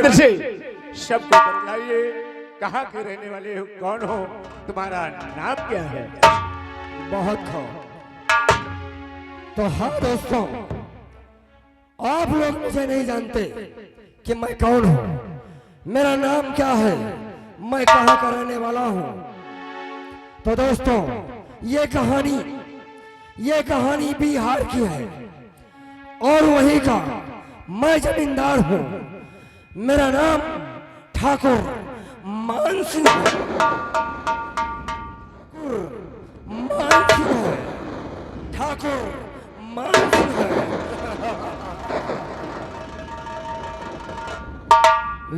आनंद से सबको बतलाइए, कहाँ के रहने वाले हो, कौन हो, तुम्हारा नाम क्या है? बहुत हो। तो हाँ दोस्तों, आप लोग मुझे नहीं जानते कि मैं कौन हूँ, मेरा नाम क्या है, मैं कहाँ का रहने वाला हूँ। तो दोस्तों, ये कहानी बिहार की है और वहीं का मैं जमींदार हूँ। मेरा नाम ठाकुर मान सिंह है। ठाकुर मान सिंह है।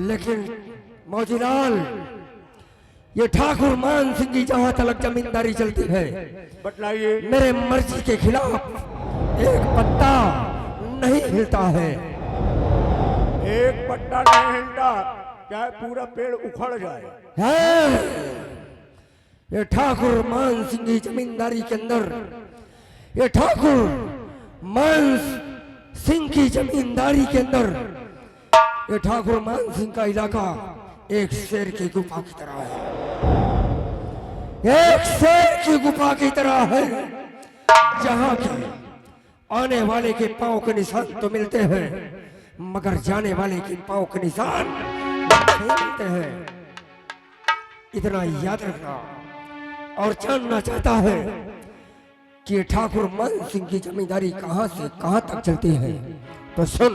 लेकिन मौजीलाल, ये ठाकुर मान सिंह की जहां तक जमींदारी चलती है, बतलाइए। मेरे मर्जी के खिलाफ एक पत्ता नहीं हिलता है। एक पत्ता नहीं हिलता, क्या पूरा पेड़ उखड़ जाए? है ये ठाकुर मान सिंह की जमींदारी के अंदर, ये ठाकुर मान सिंह की जमींदारी के अंदर, ये ठाकुर मान सिंह का इलाका एक शेर की गुफा की तरह है। एक शेर की गुफा की तरह है, जहां के आने वाले के पांव के निशान तो मिलते हैं, मगर जाने वाले के पांव के निशान नहीं मिलते हैं। इतना याद रखना। और जानना चाहता है कि ठाकुर मान सिंह की जमींदारी कहां से कहां तक चलती है, तो सुन।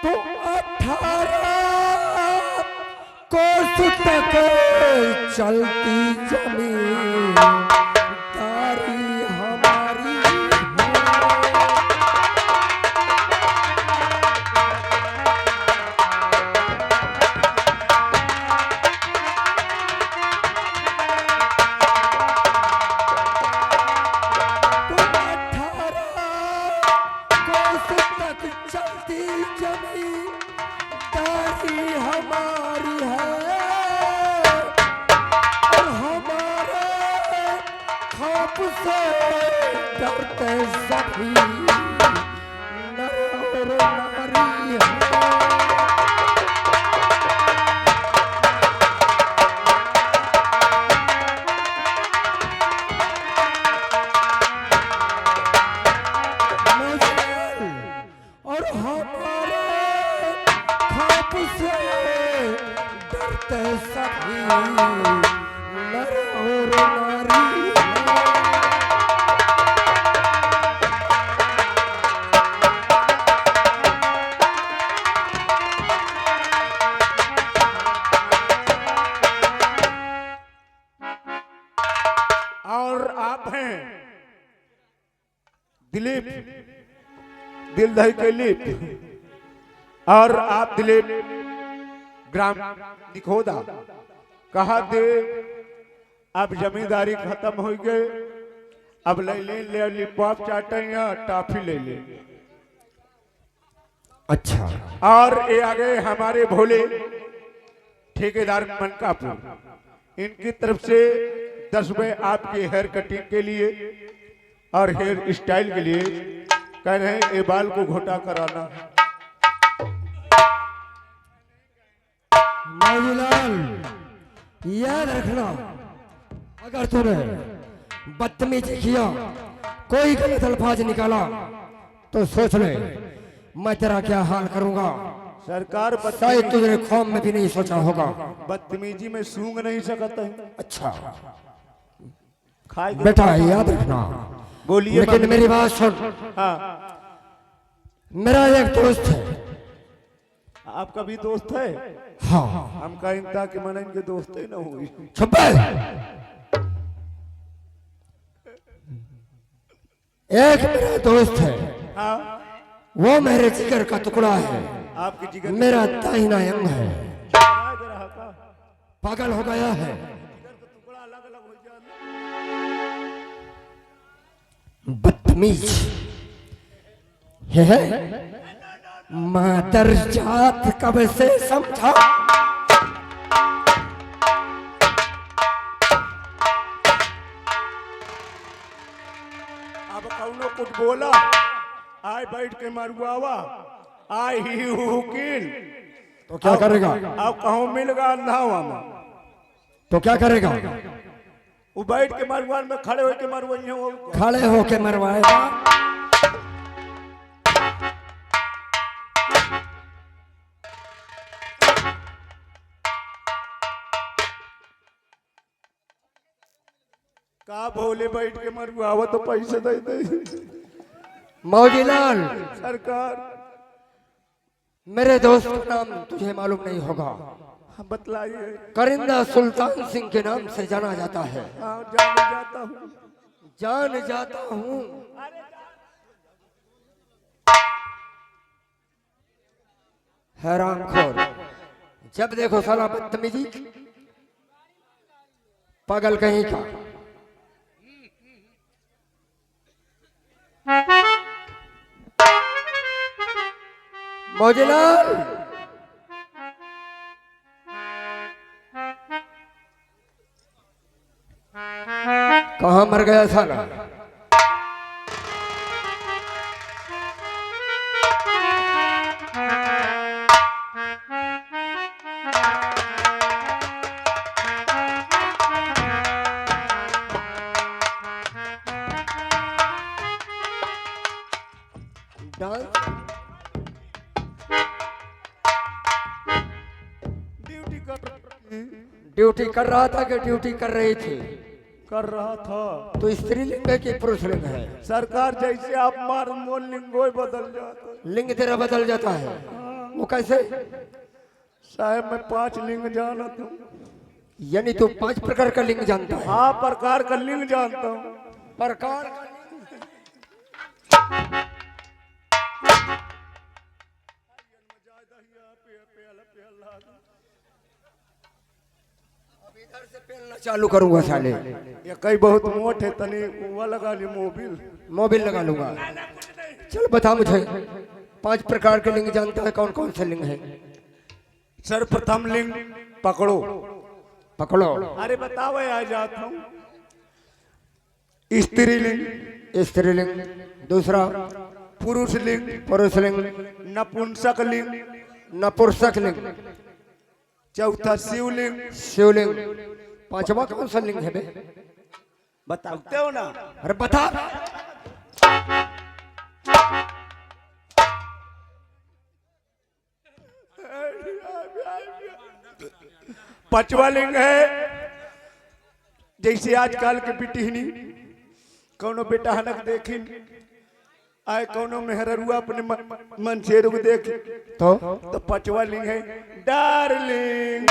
तो 18 कोस तक चलती जमींदारी हमारी डरते सभी नर और नारी और हमारे खौफ से डरते सभी नर और नारी। और आप हैं दिलीप दिलदही के लिप, और आप दिलीप ग्राम निखोदा। कहा थे अब जमींदारी खत्म हो गए, अब ले लॉलीपॉप चाटे या टॉफी ले ले। अच्छा। और ये आ गए हमारे भोले ठेकेदार मनकापुर, इनकी तरफ से 10 रुपए आपके हेयर कटिंग के लिए और हेयर स्टाइल के लिए कह रहे हैं, ये बाल को घोटा कराना। मौजीलाल, याद रखना, अगर तूने बदतमीजी किया, कोई गलत अल्फाज निकाला, तो सोच ले मैं तेरा क्या हाल करूंगा। सरकार शायद तुझे ख्वाब में भी नहीं सोचा होगा। बदतमीजी में सूंघ नहीं सकता है। अच्छा खाए बेटा, याद रखना। बोलिए। लेकिन मेरी बात सुन। हाँ, मेरा एक दोस्त है। आपका भी दोस्त है? हाँ। हम का इंता के मन इनके दोस्त ही ना हुई। चुप है। एक मेरा दोस्त है। हाँ, वो मेरे जिगर का टुकड़ा है। आपकी जिगर मेरा दाहिना अंग है। पागल हो गया है। बदतमीज है। मादर जात कब से समझा, कौनो कुछ बोला आए बैठ के मरुआवा आई ही वकील तो क्या करेगा? अब कहूँ मिल गया अंधावा में तो क्या करेगा? वो बैठ के मरुआन में खड़े होके मरुआई हो खड़े होके मरवाएगा। का भोले बैठ के मरुआवा तो पैसे दे दे मौजीलाल, सरकार मेरे दोस्त का नाम तुझे मालूम नहीं होगा। बतलाइए। करिंदा सुल्तान सिंह के नाम से जाना जाता है। हाँ, जाता हूँ जान जाता हूँ। हैरान खोर, जब देखो साला बदतमीजी, पागल कहीं का। मौजीलाल, कहाँ मर गया साला? डांस ड्यूटी कर रहा था कि ड्यूटी कर रही थी? कर रहा था। तो स्त्रीलिंग है कि पुरुषलिंग है? सरकार जैसे आप मार मोल लिंगो बदल जाता है। लिंग तेरा बदल जाता है, वो कैसे? साहब मैं 5 लिंग जानता हूँ। यानी तू 5 प्रकार का लिंग जानता है? हाँ, प्रकार का लिंग जानता हूँ। प्रकार का अब इधर से पेलना चालू करूंगा साले। ये कई बहुत मोट है, तनी वो लगा ली मोबिल लगा लूंगा। चल बता मुझे, 5 प्रकार के लिंग जानता है? कौन कौन से लिंग है? सर्वप्रथम लिंग पकड़ो। पकड़ो। अरे बताओ, आ जाता हूँ। स्त्रीलिंग। स्त्रीलिंग। दूसरा पुरुष लिंग। पुरुष लिंग। नपुंसक लिंग। नपुंसक लिंग। चौथा शिवलिंग। शिवलिंग। 5वां कौन सा लिंग है बे? बताते हो ना? अरे बता। 5वां लिंग है जैसे आजकल के बिटिहनी कौनो बेटा हनक देखी आए कौनो मेहरुआ अपने मन से रुक देख तो 5वां लिंग है डार्लिंग।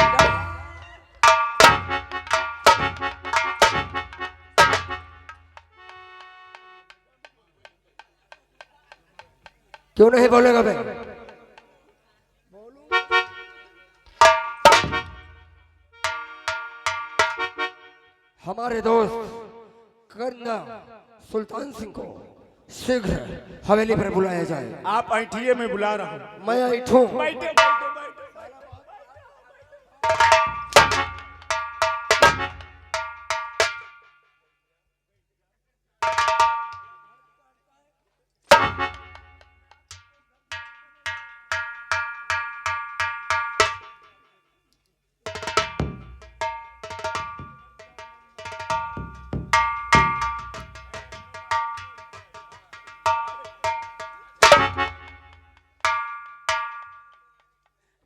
क्यों नहीं बोलेगा बे? हमारे दोस्त करिंदा सुल्तान सिंह को शीघ्र हवेली पर बुलाया जाए। आप ऐठिए में बुला रहा हूँ। मैं ऐठूं। बैठे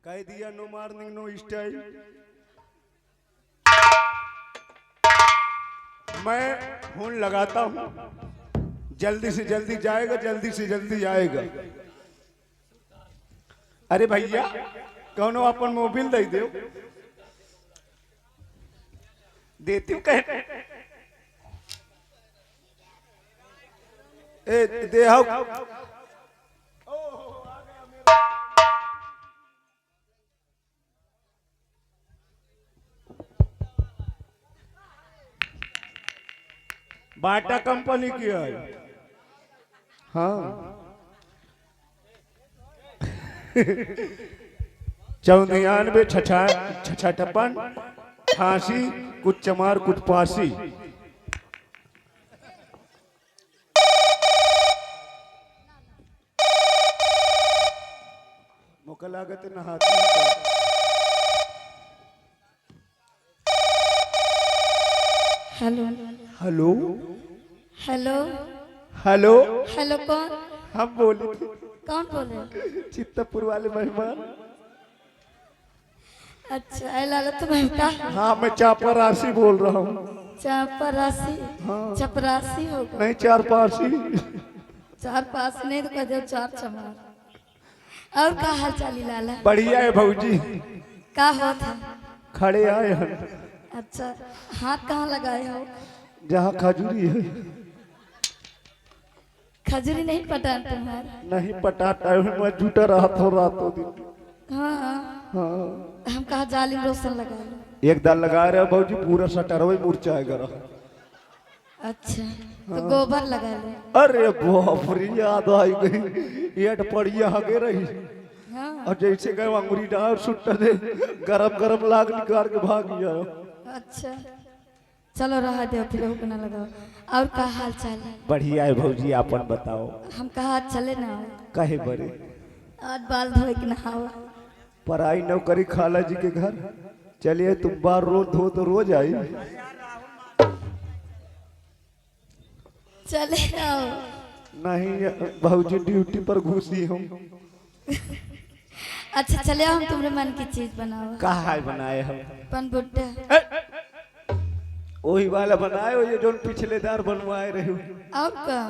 कह दिया नो मार्निंग नो स्टाइल। मैं फोन लगाता हूँ, जल्दी से जल्दी जाएगा, जल्दी से जल्दी आएगा। अरे भैया कौनो अपन मोबाइल दे दो। देती हूँ कह दे बाटा कंपनी की है। हाँ 94 छछाटपन 88 कुछ चमार कुछ पासी। हमका लागत है नहाती है। Hello hello hello hello hello कौन हम बोले थे कौन बोल रहे हो? चित्तपुर वाले मेहमान। अच्छा ऐ लाला तुम्हें का हाँ मैं चापरासी बोल रहा हूँ। चपरासी चपरासी होगा नहीं चार पासी। चार पास नहीं तो कह दो चार चमार। और का हाल चाली लाला? बढ़िया है भौजी। का हो था? खड़े आए हैं अच्छा हाथ कहाँ लगाए हो? जहाँ खजूरी है। खजूरी नहीं पटान तुम्हारा? नहीं पटाता है मैं झूठा रहा था रातों दिन। हाँ हाँ हम कहा जाली रोशन लगा लो। एक दाल लगा रहे भौजी पूरा सटर वही मुरझाएगा रहा। अच्छा तो गोबर लगा लो। अरे बाप रे याद आई गई ये पड़िया हगे रही। हाँ और जैसे गए अंगूरी डाल सुट्टा दे गरम गरम लाग निकाल के भाग गया। अच्छा चलो रहा दो फिर हो ना लगाओ। और का हाल चाल है? बढ़िया है भौजी आपन बताओ। हम कहा चले ना आओ। कहे बरे आज बाल धोए के नहाओ। पढ़ाई न करी खाला जी के घर चलिए तुम बार रोज धो तो रोज आई। चले आओ। नहीं भौजी ड्यूटी पर घुसी हूँ। अच्छा चले आओ हम तुम्हारे मन की चीज बनाओ। कहा बनाए हम? पन बुड्ढा वही वाला बनाए हो ये जो पिछले दार बनवाए रहे हो। और का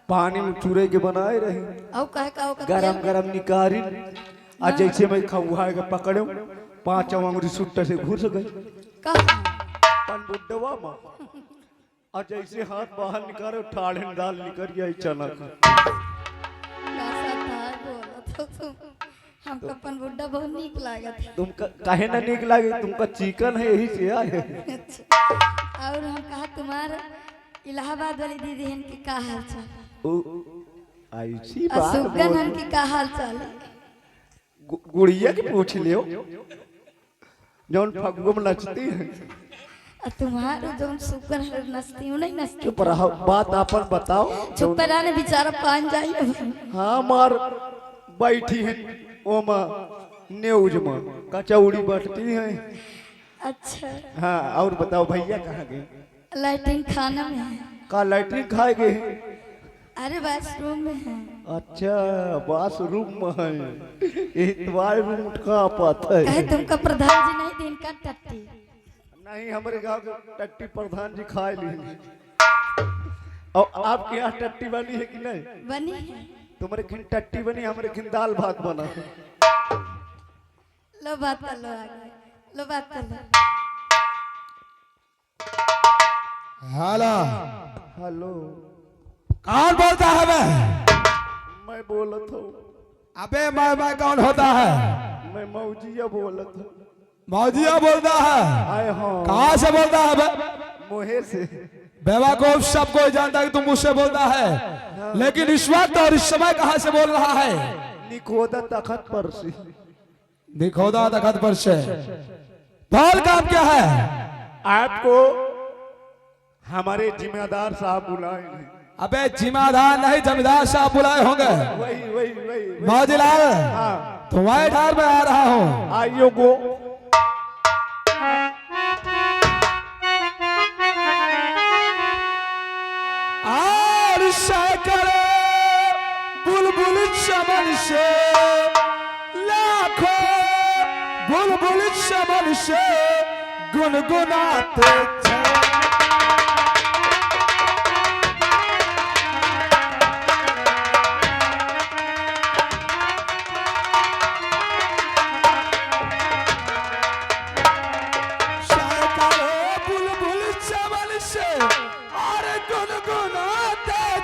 पानी में चूरे के बनाए रहे और कहे का गरम गरम निकारी। आज जैसे मैं खौहा के पकड़ो 5 अंगुरी सुट्टा से घुस गए का पन बुड्ढवा माँ। और जैसे हाथ बाहर निकाले ठाड़े डाल निकल गया चना कैसा था बोला तो तुम हमको पन बुड्ढा बहुत नीक लागत है। तुम काहे ना निक लागे तुमका चिकन है यही से आए। अच्छा और हम कहा तुम्हारा इलाहाबाद वाली दीदी हन की का हाल चाल? ऐसी बात सुगन हन की का हाल चाल? गुड़िया के पूछ लियो जौन फगुआ में नचती है। तुम्हारे जो सुगन है नचती हूँ नहीं नचती? चुप रहो बात आपन बताओ। चुप रहने बेचारा पान जाइए। हाँ मार बैठी है ओमा न्यूज में कचौड़ी बटती है। अच्छा हाँ और बताओ भैया कहाँ गए? लैट्रिन खाना में है। का लैट्रिन खाए गए? अरे बाथरूम में है। अच्छा बाथरूम में है इतवार रूम का पता है। कहे तुमका प्रधान जी नहीं दिन का टट्टी? नहीं हमारे गांव के टट्टी प्रधान जी खाए ली। और आपके यहाँ टट्टी बनी है कि नहीं? बनी है। तुम्हारे खिन टट्टी बनी हमारे खिन दाल भात बना है। लो बात कर लो आगे लो बात कर लो। हेलो हेलो कौन बोलता है बे? मैं बोलत हूँ। अबे मैं कौन होता है? मैं मौजिया बोलत हूँ। मौजिया बोलता है? आए हाँ कहाँ से बोलता है बे? मोहे से। बेवकूफ सब कोई जानता है कि तुम मुझसे बोलता है लेकिन इस वक्त और इस समय कहाँ से बोल रहा है? निकोदा तखत पर से। दिखोदा तखत पर से। बोल काम क्या है? आपको हमारे जिम्मेदार साहब बुलाए हैं। अबे जिम्मेदार नहीं जमींदार साहब बुलाए होंगे। वही वही वही मौजीलाल हाँ तुम्हारे ठार में आ रहा हूँ। आइयो गो और सैकड़ों बुलबुल चमन से लाखों बुलबुल चमन से गुनगुनाते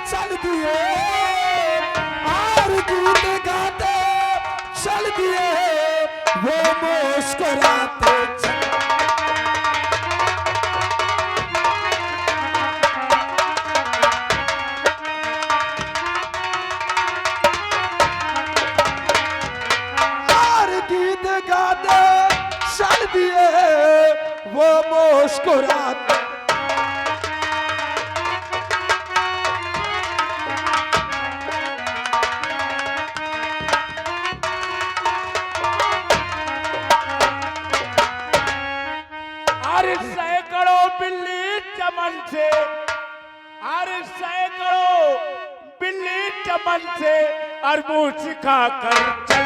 चल दिए और गीत गाते चल दिए वो मुस्कुराते और गीत गाते चल दिए वो मुस्कुराते। चमन से, अरे सैकड़ों बिल्ली चमन से और मुंह सिखा कर चल।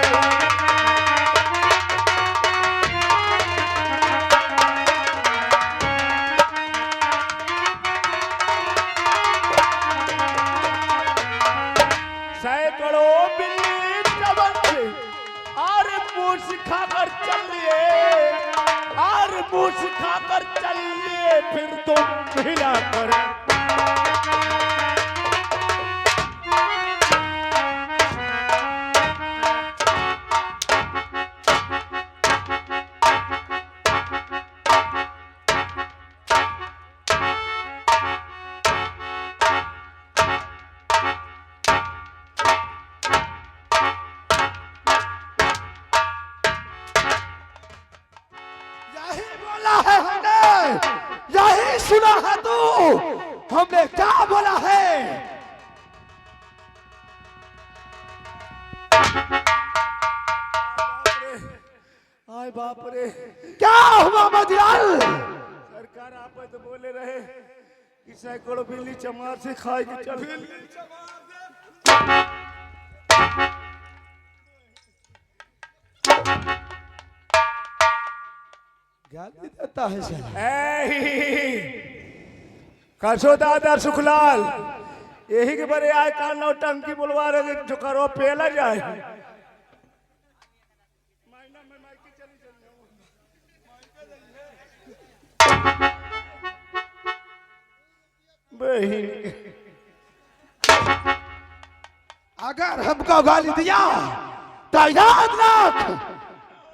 सैकड़ों बिल्ली चमन से और मुंह सिखा कर चलिए, और मुंह सिखा कर चलिए, फिर तुम हिला कर। यही बोला है हमने, यही सुना है तू, हमने क्या बोला है? आय बाप रे, क्या हुआ मजलाल? सरकार आप तो बोले रहे कि सैकड़ों बिल्ली चमार से खाए के चल। गाली देता है सर। कसो दादा सुखलाल, यही के बड़े आए का नौटंकी बोलवा रहे जो करो पेला जाए। अगर हमको गाली दिया तो याद रख,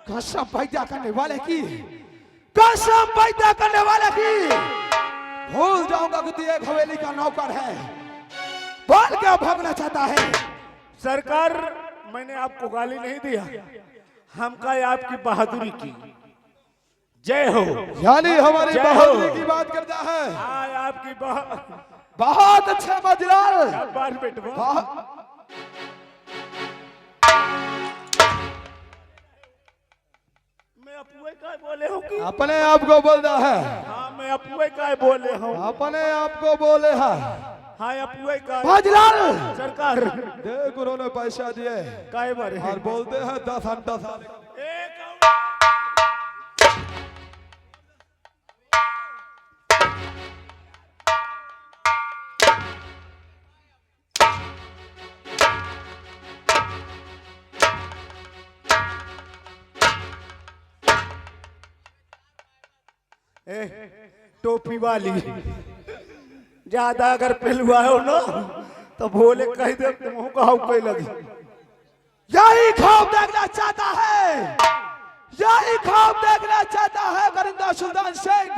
कसम पैदा करने वाले की, कसम पैदा करने वाले की, भूल जाऊंगा कि तू एक हवेली का नौकर है। बोल क्या भागना चाहता है? सरकार, मैंने आपको गाली नहीं दिया, हम कहे आपकी बहादुरी की। जय हो। यानी हमारी जय हो। बहादुरी की बात करता है। आय आपकी बहुत अच्छे मजलाल। बार बेटवा, मैं अपुए का बोले हूँ कि अपने आप को बोलता है, हाँ मैं अपुए का बोले हूँ। अपने आप को बोले है हाँ अपुए का मजलाल। सरकार देख उन्होंने पैसा दिए काय बारे और बोलते हैं 10 घंटा टोपी वाली ज्यादा अगर पहलुआ हो ना तो भोले कह दे तुम कहाऊ कह लगी। यही ख्वाब देखना चाहता है, यही ख्वाब देखना चाहता है करिंदा सुल्तान सिंह।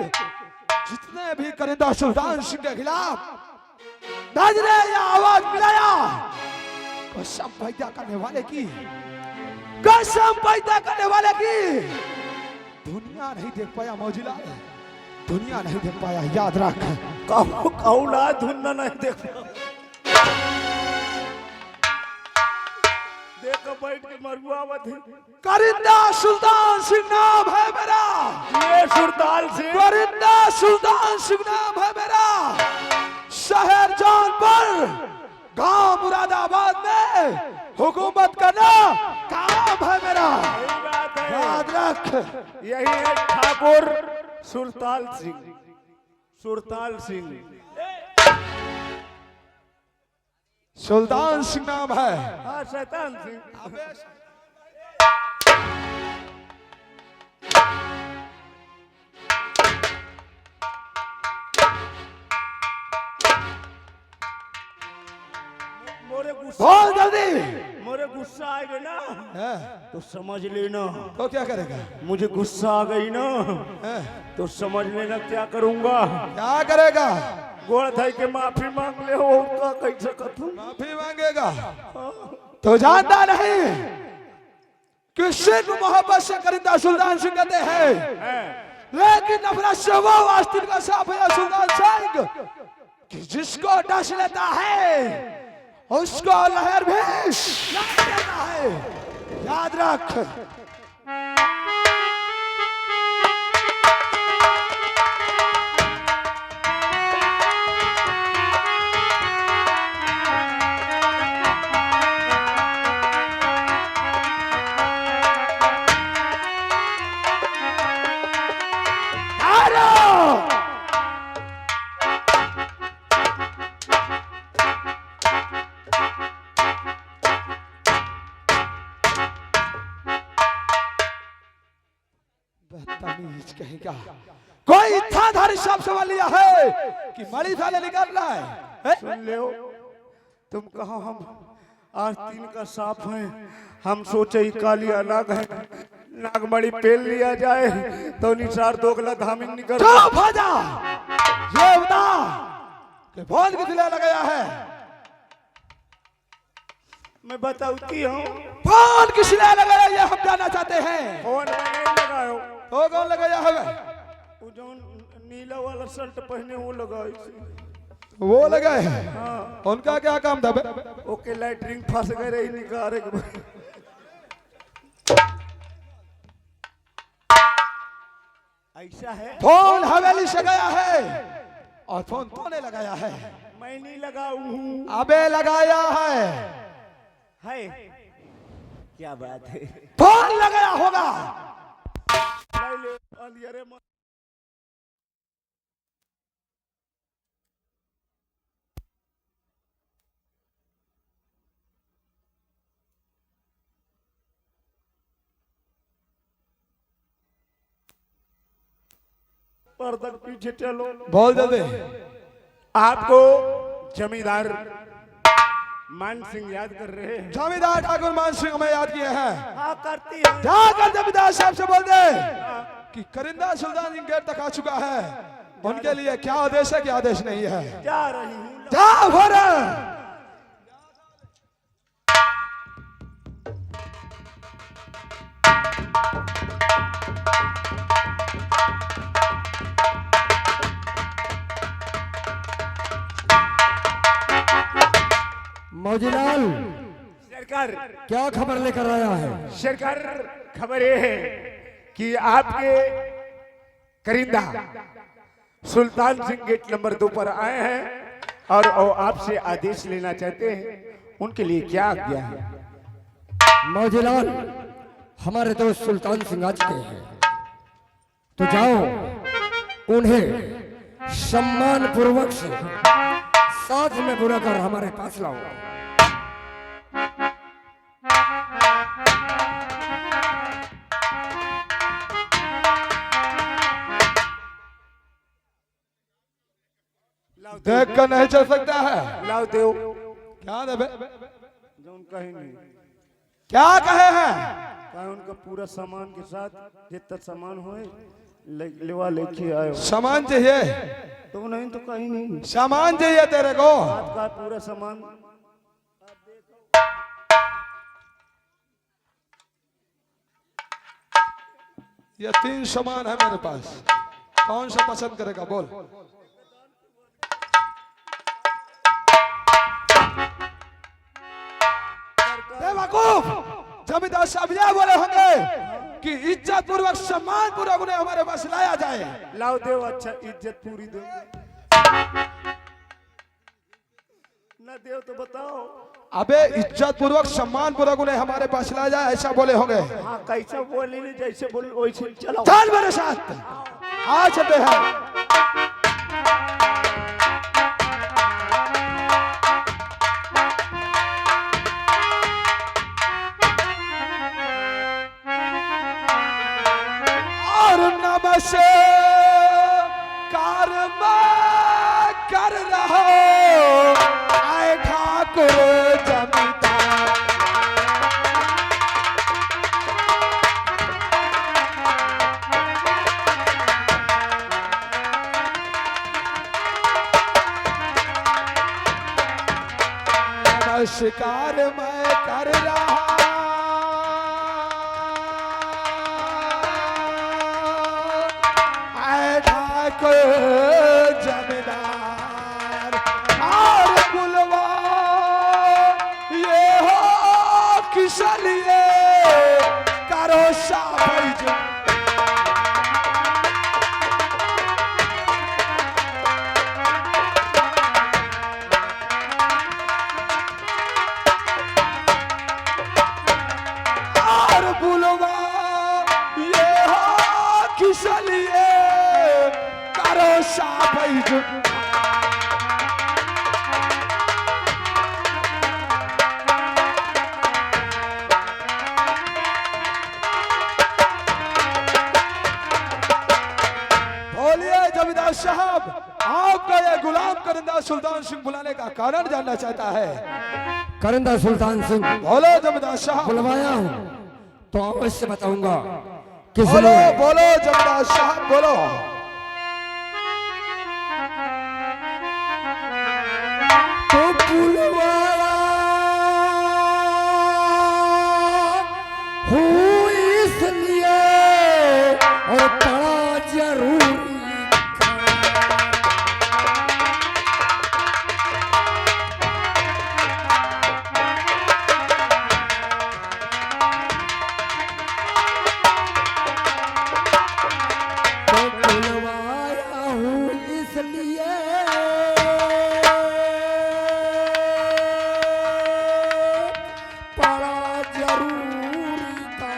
जितने भी करिंदा सुल्तान सिंह के खिलाफ नजरे या आवाज मिलाया, कसम पैदा करने वाले की, कसम पैदा करने वाले की, दुनिया नहीं देख पाया मौजिला, दुनिया नहीं देख पाया। याद रख, कौला धुन्ना नहीं देख देखो बैठ के मरुआवत है। करिंदा सुल्तान सिंह नाम है मेरा, ये सुरताल से करिंदा सुल्तान सिंह नाम है मेरा। शहर जौनपुर, गांव मुरादाबाद में हुकूमत करना काम है मेरा। यही बात है, याद रख। यही है ठाकुर सुरताल सिंह, सुरताल सिंह। सुल्तान सिंह नाम है। हाँ शैतान सिंह। मोरे गुस्सा, बोल जल्दी। मोरे गुस्सा आ गई ना है? तो समझ लेना, तो क्या करेगा? मुझे गुस्सा आ गई ना है? तो समझ लेना क्या करूंगा। क्या करेगा? गोड़ धाई के माफी मांग ले हो का कैसे कथू। माफी मांगेगा तो जानता नहीं कि सिंह मोहब्बत से करिंदा सुल्तान सिंह कहते हैं, लेकिन नफरत से वो वास्तिक का साफ है सुल्तान सिंह कि जिसको डस लेता है उसको लहर भी लग देता है। याद रख। कहीं का कोई इच्छाधारी शब्द सवाल लिया है कि मरी साले निकाल रहा है? सुन ले, तुम कहो हम आस्तीन का सांप है, हम सोचे ही कालिया नाग है, नागमणि पेल लिया जाए तो निसार दोगला धामिंग निकल। चुप हो जा, ये बता कि फोन किस लिए लगाया है? मैं बताती हूँ। फोन किस लिए लगाया ये हम जानना चाहते हैं। फोन में नहीं लगायो। तो कौन लगाया है? वो जो नीला वाला शर्ट पहने वो लगाई। वो लगाए हैं। हाँ। उनका क्या काम था बे? ओके लैटरिन फंस गए रही निकाल। ऐसा है। फोन हवेली से गया है और फोन तूने लगाया है। मैं नहीं लगाऊ हूँ। अबे लगाया है। क्या बात है? फोन लगाया होगा। ले ले, अंधियारे मत। पर्दा के पीछे चलो। बोल दे। आपको जमींदार मान सिंह याद कर रहे हैं? जमींदार ठाकुर मान सिंह हमें याद किए हैं। हाँ करती है। जाकर जमींदार साहब से बोल दे कि करिंदा सुल्तान जी गेट तक आ चुका है। उनके लिए क्या आदेश है क्या आदेश नहीं है। जा रही हूँ। जा भर। मौजीलाल, सरकार क्या खबर लेकर आया है? सरकार खबर ये है कि आपके करिंदा सुल्तान सिंह गेट नंबर 2 पर आए हैं और आपसे आदेश लेना चाहते हैं। उनके लिए क्या आज्ञा है? मौजीलाल, हमारे दोस्त सुल्तान सिंह आ चुके हैं, तो जाओ उन्हें सम्मान पूर्वक से साथ में बुला कर हमारे पास लाओ। देख कर नहीं चल सकता है। लाओ देव। क्या देवे? जो उनका ही नहीं क्या कहे हैं? कहा उनका पूरा सामान के साथ जितना सामान होए लेवा लेके आयो। सामान चाहिए तो नहीं तो कहीं नहीं। सामान चाहिए तेरे को। आपका पूरा सामान। ये 3 सामान है मेरे पास, कौन सा पसंद करेगा बोल। बेवकूफ, जमींदार साहब ये बोले होंगे कि इज्जत पूर्वक सम्मान पूर्वक उन्हें हमारे पास लाया जाए। लाओ देव। अच्छा इज्जत पूरी दो। न देव तो बताओ। अबे इज्जत पूर्वक सम्मान पूर्वक उन्हें हमारे पास लाया जाए ऐसा बोले होंगे। हाँ कैसा बोले जैसे बोल वैसे चलो। चल मेरे साथ, आ चलते हैं। से कार कर रहा आए ठाकुर जमींदार। नमस्कार मैं कर रहा जमींदार और बुलवा ये हो किस लिए करो शाबाश। और बुलवा ये हो किस लिए साहब करिंदा सुल्तान सिंह बुलाने का कारण जानना चाहता है। करिंदा सुल्तान सिंह बोलो जमींदार साहब। बुलवाया हूँ तो अवश्य बताऊंगा किस बोलो लिए। बोलो जमींदार साहब बोलो। तो बुलवाया हूँ इसलिए और बड़ा जरूरी तो बुलवाया हूँ इसलिए बड़ा जरूरी था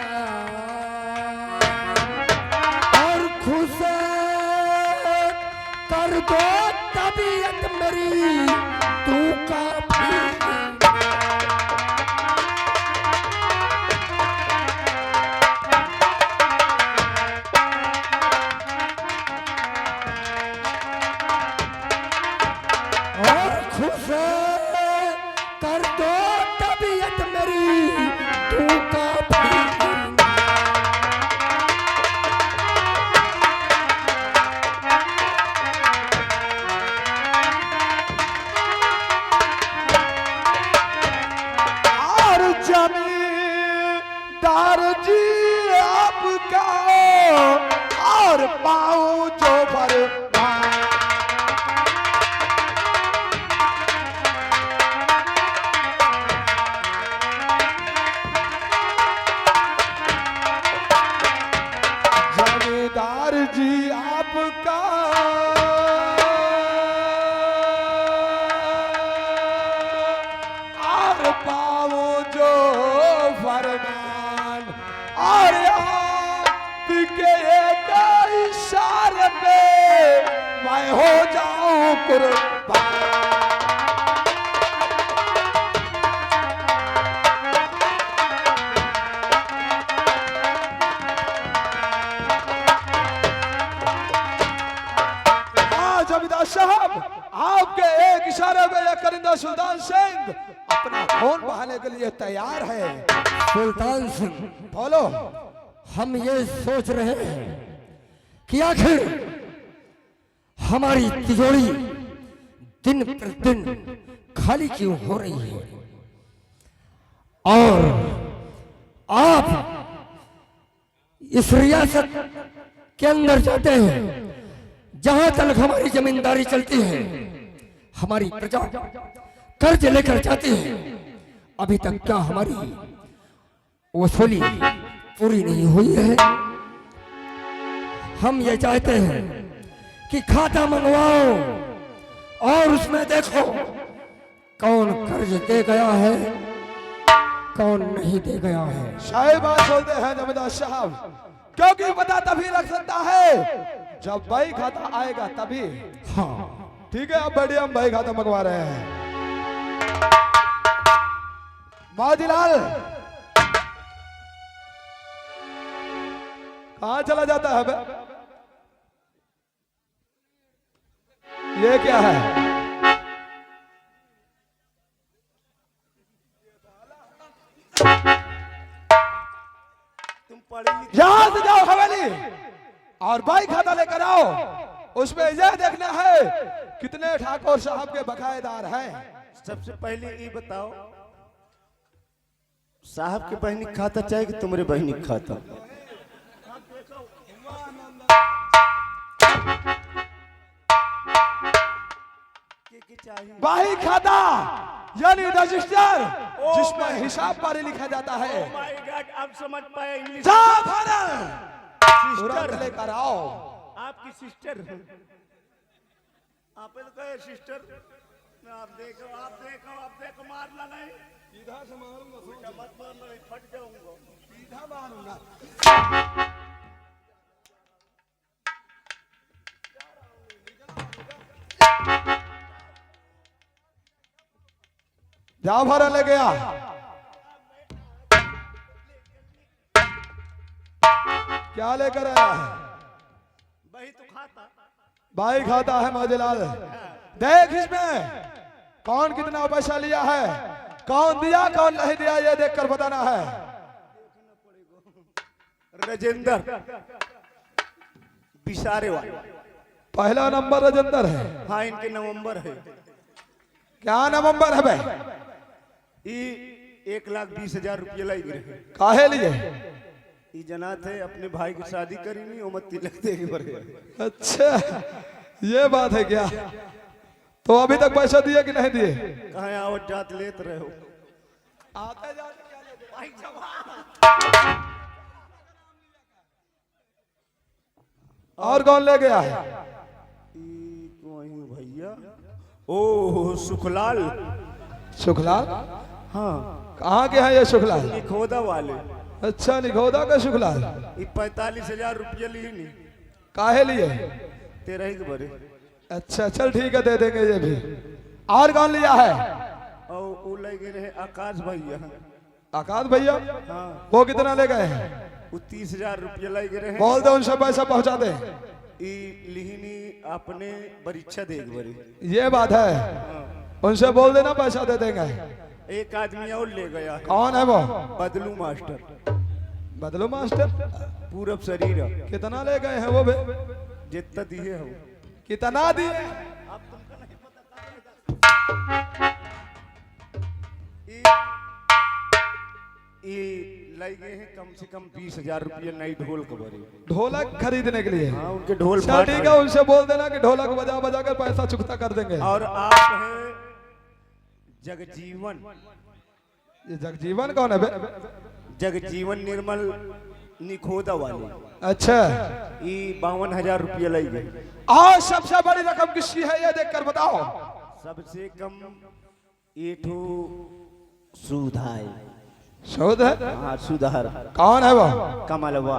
और खुश कर दो तबीयत मेरी तू काफी और खुश कर दो तबीयत मेरी तू काफी और जमींदार जी आपका और पाऊं जो भर जमींदार जी आपका और पाओ जो फरमान और आपके एक इशारे पे मैं हो जाऊं कुर्बान। हाँ जमींदार साहब आपके एक इशारे पे यह करिंदा सुल्तान सिंह अपना खून बहाने के लिए तैयार है। सुल्तान सिंह बोलो। हम ये सोच रहे हैं कि आखिर हमारी तिजोरी दिन प्रतिदिन खाली क्यों हो रही है और आप इस रियासत के अंदर जाते हैं जहां तक हमारी जमींदारी चलती है, हमारी प्रजा कर्ज लेकर जाती है, अभी तक क्या हमारी वसूली पूरी नहीं हुई है। हम ये चाहते हैं कि खाता मंगवाओ और उसमें देखो कौन कर्ज दे गया है कौन नहीं दे गया है। सही बात बोलते हैं जमींदार साहब, क्योंकि पता तभी लग सकता है जब भाई खाता आएगा तभी। हाँ ठीक है अब बैठिए, हम भाई खाता मंगवा रहे हैं। माजीलाल कहाँ चला जाता है बे? ये क्या है? यहां से जाओ हवेली और भाई खाता लेकर आओ। उसमें यह देखना है कितने ठाकुर साहब के बकायेदार हैं। सबसे पहले ये बताओ, साहब के बहनी खाता चाहिए कि तुम्हारे बहनी खाता? भाई खाता यानी रजिस्टर जिसमें हिसाब पारी लिखा जाता है। अब समझ पाए इंग्लिश। जा तुरंत लेकर आओ। आपकी सिस्टर आप तो कहे सिस्टर। आप देखो मारना नहीं। सीधा से मारूंगा, मत मारना, फट जाऊंगा। सीधा मारूंगा। जा भरा ले गया। क्या लेकर आया है? वही तो खाता। भाई खाता है माजीलाल। देख इसमें कौन कितना पैसा लिया है, कौन दिया कौन नहीं दिया, ये देखकर बताना है। राजेंद्र बिसारे वाला। पहला नंबर राजेंद्र है। हाँ, इनके नवंबर है। क्या नवंबर है भाई? ये 1,20,000 रुपये लाई गिरे। काहे लिए? ये जना थे अपने भाई की शादी करी नहीं, उमत तिलक देगी बड़े। अच्छा, ये बात है क्या? तो अभी तक पैसा दिए कि नहीं दिए? कहाँ आवत जात लेते रहे हो? आते जाते क्या लेते? और कौन ले गया है? भैया ओ सुखलाल। सुखलाल? हाँ, कहाँ के हैं ये सुखलाल? खोदा वाले। अच्छा, निगोदा का सुखलाल। ये 45,000 रुपये ली नहीं। काहे लिए? 13 के बड़े। अच्छा, चल ठीक है, दे देंगे ये भी। और कौन लिया है? और वो लगे रहे आकाश भैया। आकाश भैया? हाँ, वो कितना ले गए हैं? वो 30,000 रुपये लगे रहे। बोल दे उनसे पैसा पहुंचा दे। लिहिनी अपने परीक्षा देख बड़ी। ये बात है, उनसे बोल देना पैसा दे देंगे। एक आदमी और ले गया है। कौन है वो? बदलू मास्टर। बदलू मास्टर? पूरब शरीर। कितना ले गए हैं वो भी? जितना दिए हो। कितना दिए? ये लगे हैं कम से कम 20,000 रुपये नई ढोल के बड़ी। ढोलक खरीदने के लिए? हाँ, उनके ढोल चल ठीक है, उनसे बोल देना कि ढोलक बजा बजा कर पैसा चुकता कर देंगे। और आप है जगजीवन। ये जगजीवन कौन है बे? जगजीवन निर्मल निखोदा वाले। अच्छा, ये 52,000 रुपये लगे। और सबसे बड़ी रकम किसकी है ये देखकर बताओ। सबसे कम ये ठो सुधार। शोध है? हाँ, सुधार। कौन है वो? कमलवा।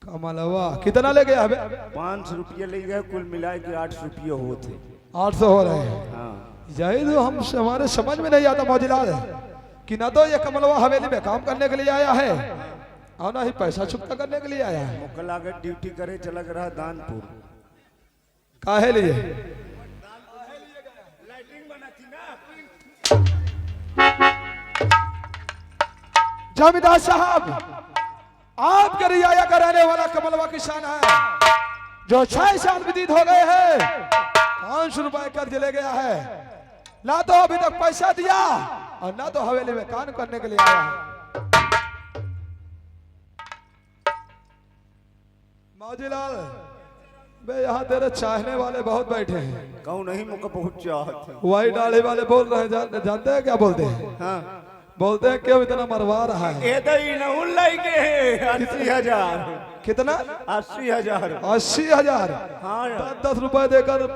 कमलवा कितना ले गया अबे? 500 रुपये ले गए, कुल मिला के 800 रुपये होते। 800 हो रहे हैं। हाँ, यही तो हमारे समझ में नहीं आता मौजिलाल, कि ना तो ये कमलवा हवेली में काम करने के लिए आया है और ना ही पैसा चुकता करने के लिए आया है। कल अगर ड्यूटी करे चला रहा दानपुर। काहे लिए? जमींदार साहब, आपके रियाया कराने वाला कमलवा किसान है जो 6 साल व्यतीत हो गए हैं, 500 रुपए कर्ज ले गया है, ना तो अभी तक पैसा दिया और ना तो हवेली में काम करने के लिए आया है। मौजीलाल बे, यहाँ तेरे चाहने वाले बहुत बैठे हैं। कहूँ नहीं मुझको बहुत चाहत है। वही दाढ़ी वाले बोल रहे हैं, जानते हैं क्या बोलते हैं? हाँ, बोलते हैं क्यों इतना मरवा रहा है? ये तो इनहुल लगे 80,000। कितना? 80,000। 80,000? हाँ, 10 रुपए देकर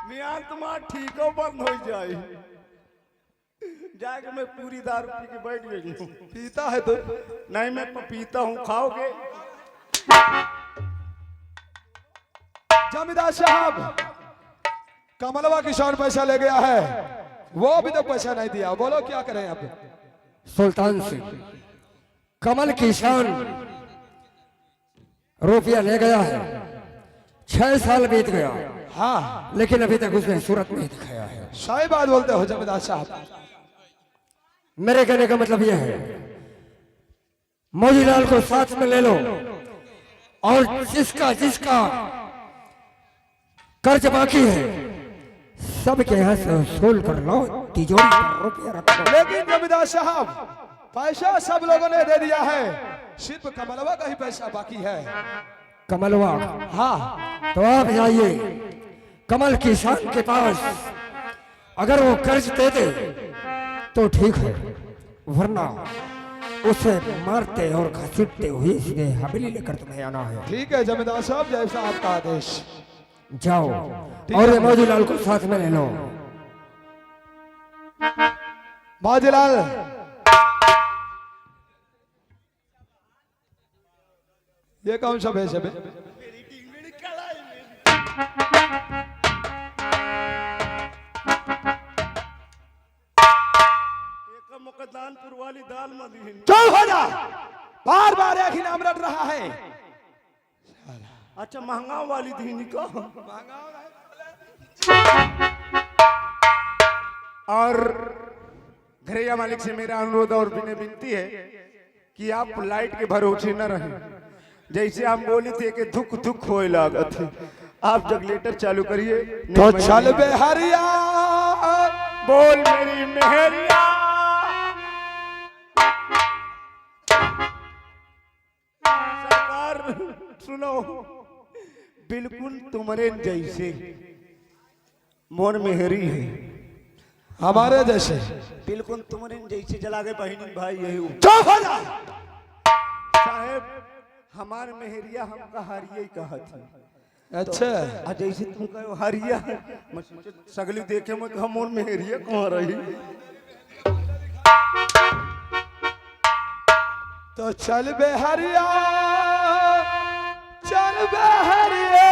मियाँ तुम्हारा ठीको बंद हो जाए। जाके मैं पूरी दारू पी के बैठ गई हूँ। पीता है तो? नहीं, मैं पीता हूँ। खाओगे? जमींदार साहब, कमलवा किसान पैसा ले गया है, वो अभी तक पैसा नहीं दिया। बोलो क्या करें अब? सुल्तान सिंह, कमल किसान रुपया ले गया है, 6 साल बीत गया, हाँ, लेकिन अभी तक उसने सूरत नहीं दिखाया है। सही बात बोलते हो जमींदार साहब। मेरे कहने का मतलब यह है, मौजीलाल को साथ में ले लो और जिसका जिसका कर्ज बाकी है सबके यहाँ से वसूल कर लो, तिजोरी पर रुपया रखो। लेकिन जमींदार साहब, पैसा सब लोगों ने दे दिया है, सिर्फ कमलवा का ही पैसा बाकी है। कमलवा? हाँ, तो आप जाइए कमल किसान के पास, अगर वो कर्ज दे दे तो ठीक है, वरना उसे मारते और घसीटते हुए सीधे हवेली लेकर तुम्हें आना है। ठीक है जमींदार साहब, जैसा आपका आदेश। जाओ और ये मौजीलाल को साथ में ले लो। मौजीलाल, ये कौन सा भेष है? मुकद्दानपुर वाली दाल मदीन। चल हो जा, बार बार एक ही नाम रट रहा है। अच्छा महंगा वाली धीनी का। और घरैया मालिक से मेरा अनुरोध और विनती है कि आप लाइट के भरोसे न रहें। जैसे हम बोले थे कि दुख दुख होए लागत है, आप जगलेटर चालू करिए। तो चल बे हरिया बोल मेरी मेहरिया। सरकार सुनो, बिल्कुल तुम्हारे जैसे मोर मेहरी है, हमारे जैसे बिल्कुल तुम्हारे जैसे जला गए बहनी भाई यही चुप हो जा। साहेब हमार मेहरिया हमका हारिया ही कहा थी। अच्छा आ जैसे तुम कहो हारिया, मैं सोचे सगली देखे मैं हम मोर मेहरिया कहाँ रही। तो चल बे हरिया, चल बे हरिया,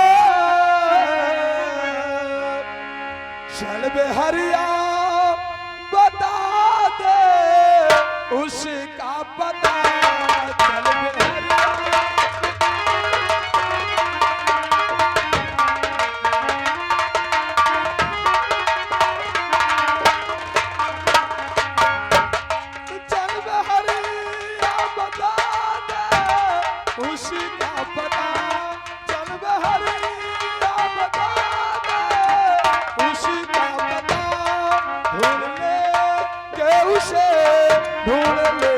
चल बे हरिया, बता दे उसका पता। चल बे हरिया, चल बे हरिया, बता दे उसका पता। चल बे हरिया, बता दे उसका पता। ढूंढ ले के उसे ढूंढ ले।